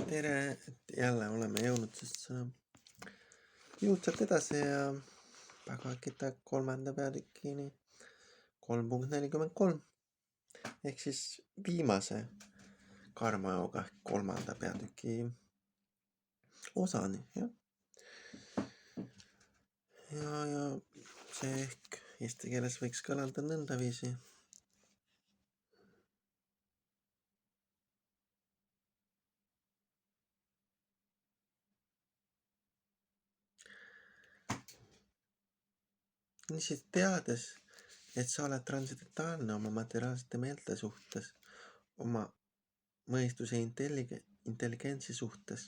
tere, et jälle oleme jõudnud jõudsalt edasi ja Bhagavad-gīta 3. peatükini 3.43 ehk siis viimase karma-jooga 3. peatüki osani, jah. Ja see ehk eesti keeles võiks kõlada nõndaviisi. Niisiis teades, et sa oled transcendentaalne oma materiaalsete meelte suhtes, oma mõistuse intelligentsi suhtes,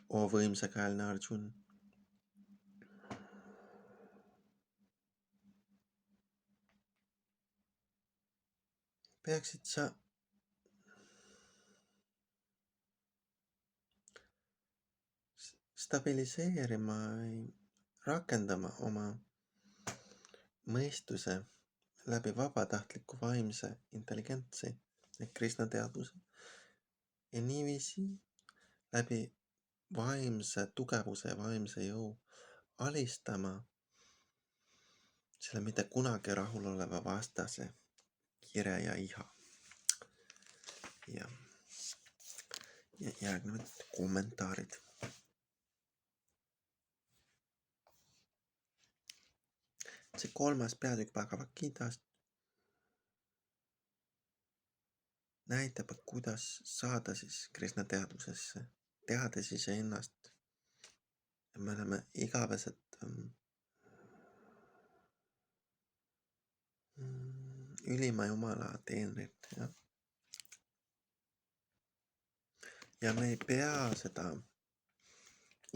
o võimsakäelne Arjun. Peaksid sa stabiliseerima või rakendama oma mõistuse läbi vabatahtliku vaimse intelligentsi ehk Krishna teadvuse ja niiviisi läbi vaimse tugevuse ja vaimse jõu alistama selle mitte kunagi rahuloleva vastase kire ja iha. Ja järgnevad kommentaarid. See 3. peatükk Bhagavad-gītast näitab, kuidas saada siis Krishna teadvusesse, teades iseennast. Me oleme igavesed ülima Jumala teenrid, jah. Ja me ei pea seda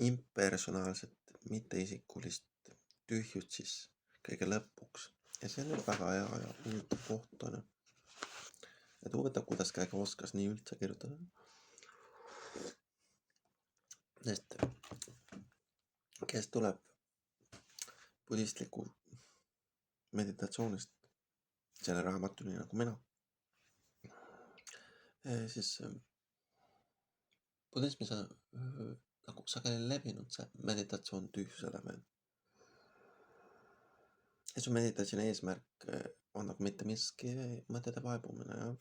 impersonaalset, mitteisikulist tühjust siis kõige lõpuks. Ja see on väga hea ja huvitav koht on. Et huvitav, kuidas keegi oskas nii üldse kirjutada. Sest kes tuleb budistliku meditatsioonist selle raamatuni nagu mina, siis budismis on nagu sageli levinud see meditatsioon tühjusele veel. Ja su meditatsiooni eesmärk on nagu mitte miski mõtete vaibumine, jah.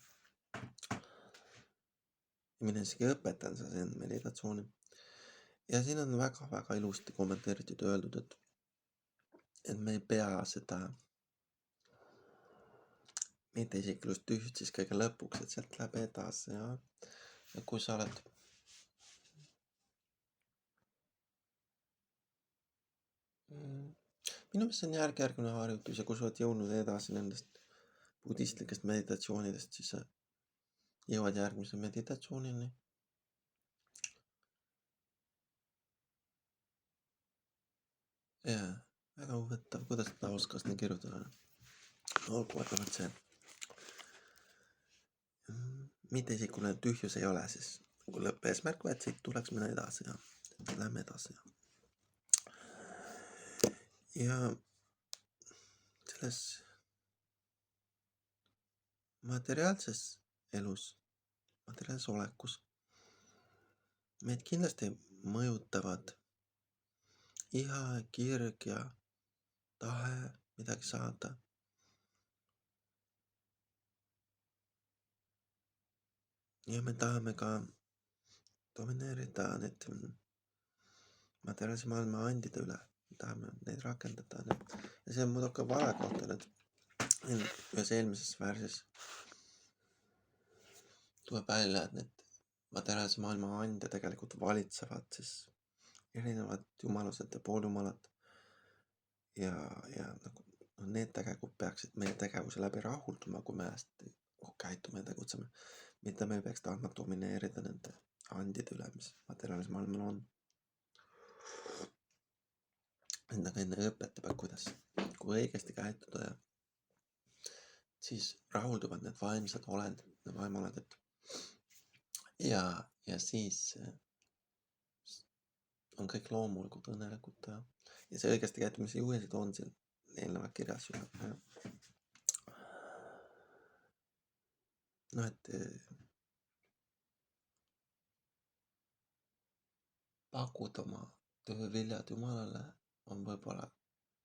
Ja mina isegi õpetan seda meditatsiooni. Ja siin on väga-väga ilusti kommenteeritud ja öeldud, et me ei pea seda mitteisiklikust tühjust siis kõige lõpuks, et sealt läheb edasi, jah. Ja kui sa oled minu meelest see on järk-järgune harjutus ja kui sa oled jõudnud edasi nendest budistlikest meditatsioonidest, siis sa jõuad järgmise meditatsioonini. Ja väga huvitav, kuidas ta oskas nii kirjutada. Olgu, et see mitteisikuline tühjus ei ole siis nagu lõppeesmärk, vaid siit tuleks minna edasi ja lähme edasi. Ja selles materiaalses elus, materiaalses olekus meid kindlasti mõjutavad iha, kirg ja tahe midagi saada. Ja me tahame ka domineerida need materiaalse maailma andide üle. Tahame neid rakendada. Ja see on muidugi vale kohta, et ühes eelmises värsis tuleb välja, et need materiaalse maailma ande tegelikult valitsevad siis erinevad jumalused ja pooljumalad. Ja nagu need tegelikult peaksid meie tegevuse läbi rahulduma, kui me hästi käitume ja tegutseme. Mitte me peaks tahtma domineerida nende andide üle, mis materiaalse maailmal on. Endaga enne õpetab, kuidas, kui õigesti käituda ja siis rahulduvad need vaimsed olendid, need vaimuolendid. Ja siis on kõik loomulikult õnnelikud. Ja see õigesti käitumise juhised on siin eelnevalt kirjas. No, et pakud oma tööviljad Jumalale, on võib-olla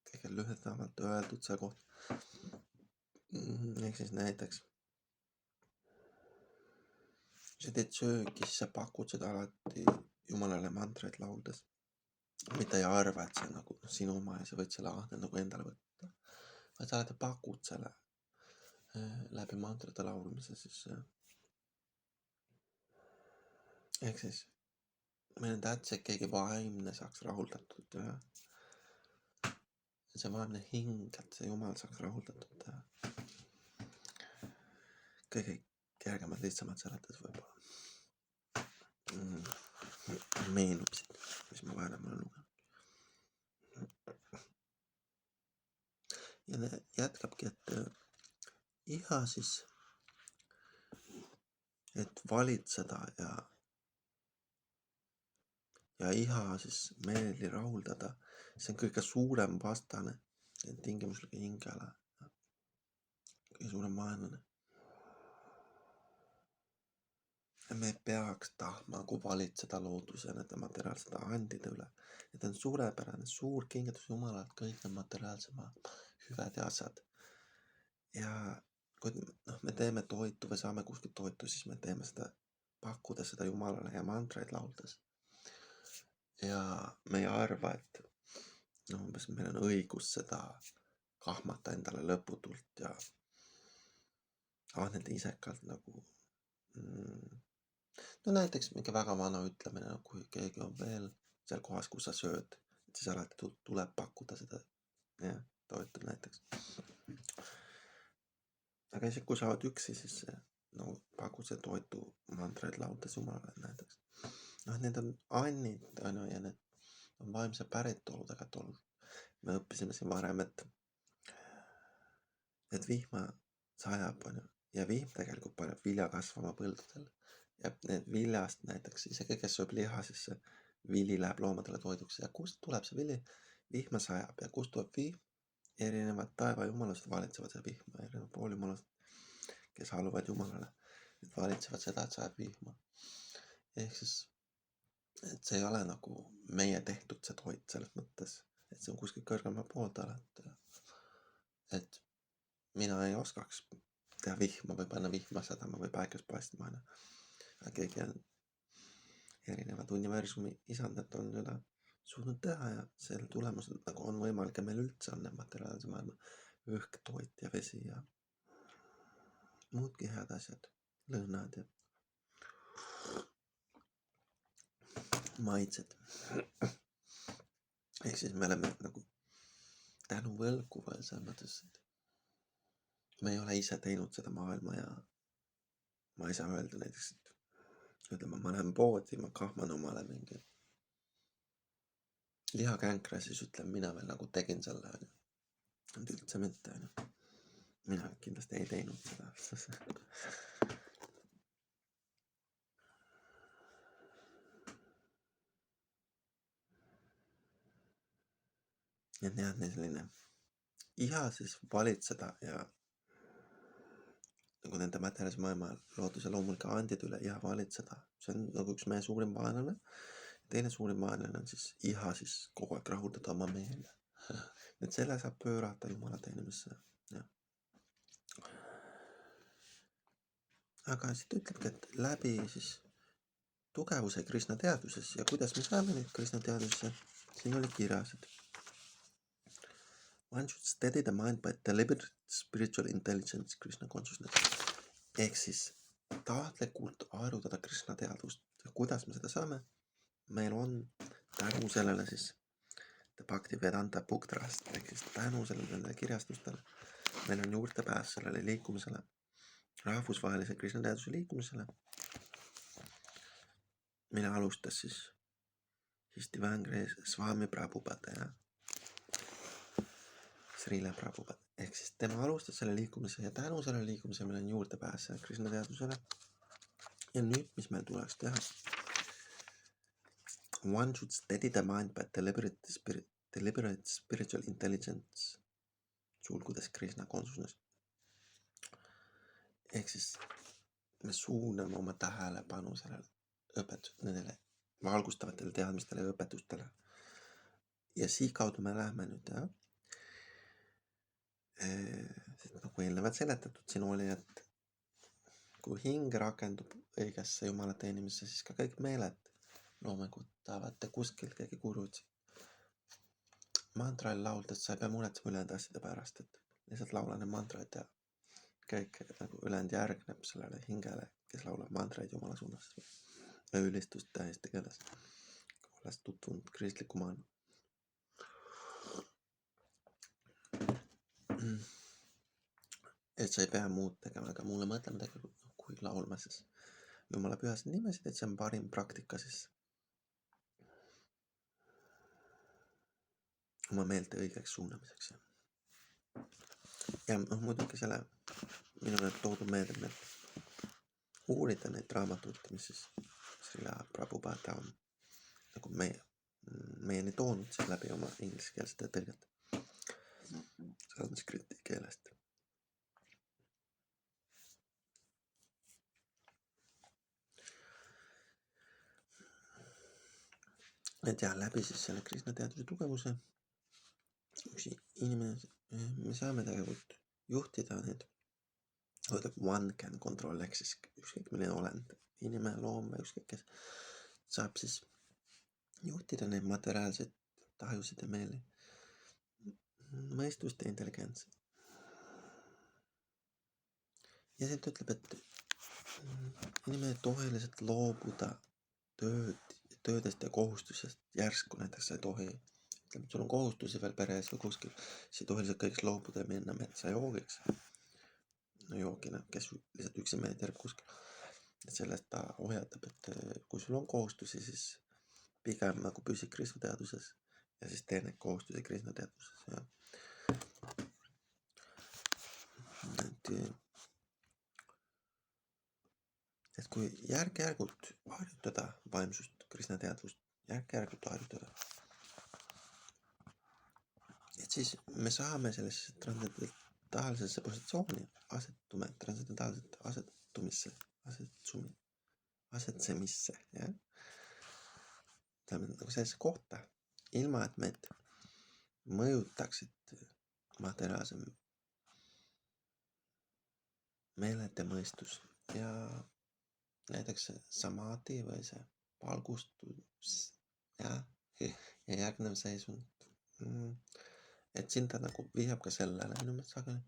kõige lühemalt öeldud see koht. Ehk siis näiteks, kui sa teed söögi, siis sa pakud seda alati Jumalale mantreid lauldes. Mitte ei arva, et see on nagu sinu oma ja sa võid selle ahne nagu endale võtta. Vaid sa alati pakud selle läbi mantrate laulmise siis. Ehk siis meil on tähtis, et keegi vaimne saaks rahuldatud ja see vaimne hing, et see Jumal saaks rahuldatud ja kõige kergemad, lihtsamad seletas võib-olla. Meenub siit, mis ma varem olen lugenud. Ja jätkabki, et iha siis, et valitseda ja iha siis meeli rahuldada, see on kõige suurem vastane tingimuslike hingele, kõige suurem vaenlane. Ja me peaks tahtma valitseda looduse ja nende materiaalsete andide üle. Et on suurepärane, suur kingitus Jumalalt kõik need materiaalsed hüved ja asjad. Ja kui me teeme toitu või saame kuskilt toitu, siis me teeme seda pakkudes seda Jumalale ja mantreid lauldes. Ja me ei arva, et umbes meil on õigus seda kahmata endale lõputult ja ahneda isekalt nagu näiteks mingi väga vana ütlemine, kui keegi on veel seal kohas, kus sa sööd, et siis alati tuleb pakkuda seda toitu näiteks. Aga isegi kui sa oled üksi, siis pakud see toitu mantreid lauldes Jumalale näiteks. Need on annid ja need on vaimse päritoludega tolnud. Me õppisime siin varem, et vihma sajab ja vihm tegelikult paneb vilja kasvama põldudel. Ja need viljast näiteks, isegi kes sööb liha, siis see vili läheb loomadele toiduks. Ja kust tuleb see vili? Vihma sajab ja kust tuleb vihm? Erinevad taevajumalused valitsevad seda vihma, erinevad pooljumalused, kes alluvad Jumalale, et valitsevad seda, et sajab vihma. Ehk siis, et see ei ole nagu meie tehtud see toit selles mõttes, et see on kuskil kõrgemal poolt alati. Et mina ei oskaks teha vihma või panna vihma sadama või päikest paistma. Aga keegi on erinevad universumi isandad on seda suutnud teha ja selle tulemusel nagu on võimalik ja meil üldse on need materiaalse maailma õhk, toit ja vesi ja muudki head asjad, lõhnad ja maitsed. Ehk siis me oleme nagu tänu võlgu veel selles mõttes, et me ei ole ise teinud seda maailma ja ma ei saa öelda näiteks, et ütleme, ma lähen poodi, ma kahman omale mingi lihakänkra, siis ütlen mina veel nagu tegin selle, et üldse mitte. Mina kindlasti ei teinud seda. Ja need selline iha siis valitseda ja nagu nende materiaalse maailma looduse loomulike andide üle iha valitseda. See on nagu üks meie suurim vaenlane. Teine suurim vaenlane on siis iha siis kogu aeg rahuldada oma meele. Et selle saab pöörata Jumala teenimisse. Aga siit ütlebki, et läbi siis tugevuse Krishna teaduses ja kuidas me saame nüüd Krishna teadusesse, siin oli kirjas, et one should steady the mind by deliberate spiritual intelligence Krishna consciousness. Ehk siis tahtlikult harjutada Krishna teadvust. Ja kuidas me seda saame? Meil on tänu sellele siis Bhaktivedanta Booktrust, ehk siis tänu sellele kirjastustele. Meil on juurdepääs sellele liikumisele, rahvusvahelise Krishna teaduse liikumisele, mille alustas siis Divangre Swami Prabhupada ja Srila Prabhupada. Ehk siis tema alustas selle liikumise ja tänu sellele liikumisele meil on juurdepääs Krishna teadusele. Ja nüüd, mis meil tuleks teha? One should steady the mind by deliberate spiritual intelligence, sulgudes Krishna consciousness. Ehk siis me suuname oma tähelepanu sellele õpetusele, nendele valgustavatele teadmistele ja õpetustele. Ja siinkaudu me läheme nüüd, jah. Sest nagu eelnevalt seletatud siin oli, et kui hing rakendub õigesse Jumala teenimisse, siis ka kõik meeled loomulikult tahavad kuskil keegi kurud. Mantrail lauldes sa ei pea muretsema ülejäänud asjade pärast, et lihtsalt laula need mantraid ja kõik nagu ülejäänud järgneb sellele hingele, kes laulab mantraid Jumala suunas ja ülistust täiesti keeles, olles tutvunud kristliku maailma. Et sa ei pea muud tegema ega muule mõtlema tegelikult, kui laulma siis Jumala pühasid nimesid, et see on parim praktika siis oma meelte õigeks suunamiseks. Ja muidugi selle minu need toodud meelde, et uurida neid raamatuid, mis siis Srila Prabhupada on nagu meieni toonud siis läbi oma ingliskeelsete tõlgete sanskriti keelest. Et jah, läbi siis selle Krishna teaduse tugevuse üks inimene, me saame tegelikult juhtida need, one can control, ehk siis ükskõik milline olend, inimene, loom või ükskõik kes, saab siis juhtida neid materiaalseid tajusid ja meeli, mõistust ja intelligentsi. Ja siit ütleb, et inimene ei tohi lihtsalt loobuda töödest ja kohustusest järsku, näiteks sa ei tohi, ütleme, et sul on kohustusi veel peres või kuskil, siis ei tohi lihtsalt kõigest loobuda ja minna metsa joogiks. No joogina, kes lihtsalt üksi mediteerib kuskil. Et sellest ta hoiatab, et kui sul on kohustusi, siis pigem nagu püsi Krishna teaduses ja siis tee neid kohustusi Krishna teaduses. Ja. Et kui järk-järgult harjutada vaimsust, Krishna teadvust, järk-järgult harjutada, et siis me saame sellesse transcendentaalsesse positsiooni asetsemisse, jah. Tähendab nagu sellesse kohta, ilma et meid mõjutaksid materiaalse meeled ja mõistus ja näiteks see samadhi või see valgustus ja järgnev seisund. Et siin ta nagu vihjab ka sellele minu meelest sageli.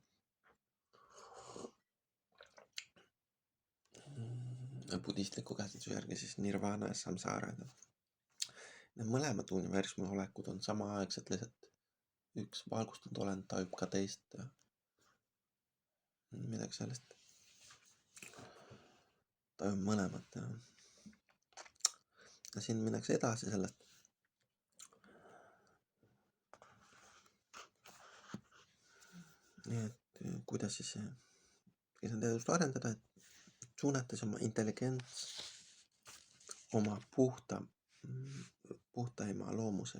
Budistliku käsitluse järgi siis nirvana ja samsara. Need mõlemad universumi olekud on samaaegselt lihtsalt üks valgustunud olend tajub ka teist. Midagi sellest. Tajub mõlemat. Ja siin minnakse edasi sellest. Nii et kuidas siis teadust arendada, et suunates oma intelligents oma puhtaima loomuse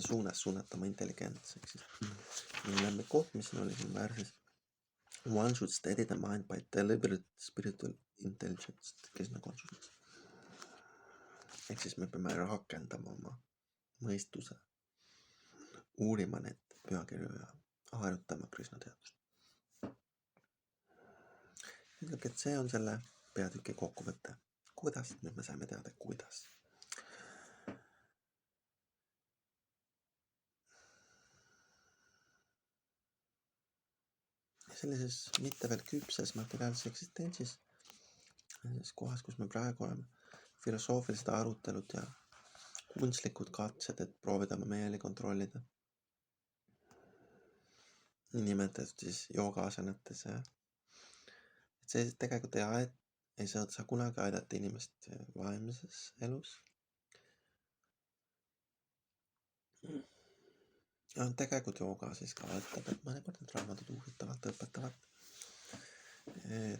suunas suunata oma intelligents. Läbi koht, mis siin oli siin värses. One should steady the mind by deliberate spiritual intelligence, Krishna consciousness. Ehk siis me peame rakendama oma mõistuse, uurima neid pühakirju ja harjutama Krishna teadust. Ütleb, et see on selle peatüki kokkuvõte. Kuidas? Nüüd me saime teada, kuidas. Sellises mitte veel küpses materiaalses eksistentsis, sellises kohas, kus me praegu oleme, filosoofilised arutelud ja kunstlikud katsed, et proovida oma meeli kontrollida. Nimetatud siis joogaasenates. Et see tegelikult ei saa kunagi aidata inimest vaimses elus. Ja tegelikult jooga siis ka aitab, et mõnikord need raamatud huvitavalt õpetavad.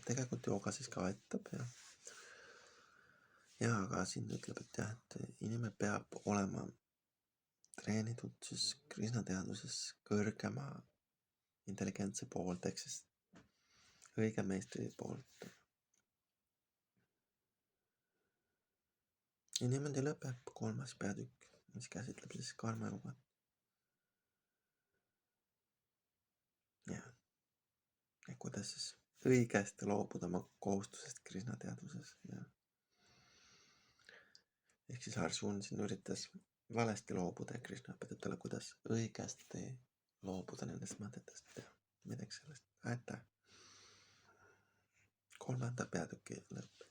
Tegelikult jooga siis ka aitab ja aga siin ütleb, et jah, et inimene peab olema treenitud siis Krishna teaduses kõrgema intelligentsi poolt, ehk siis õige meistri poolt. Ja niimoodi lõpeb 3. peatükk, mis käsitleb siis Karmeluga. Ja kuidas siis õigesti loobuda oma kohustusest Krishna teadvuses. Ja. Ehk siis Arjun siin üritas valesti loobuda ja Krishna õpetab talle, kuidas õigesti loobuda nendest mõtetest ja midagi sellest. Aitäh! 3. peatüki lõpp.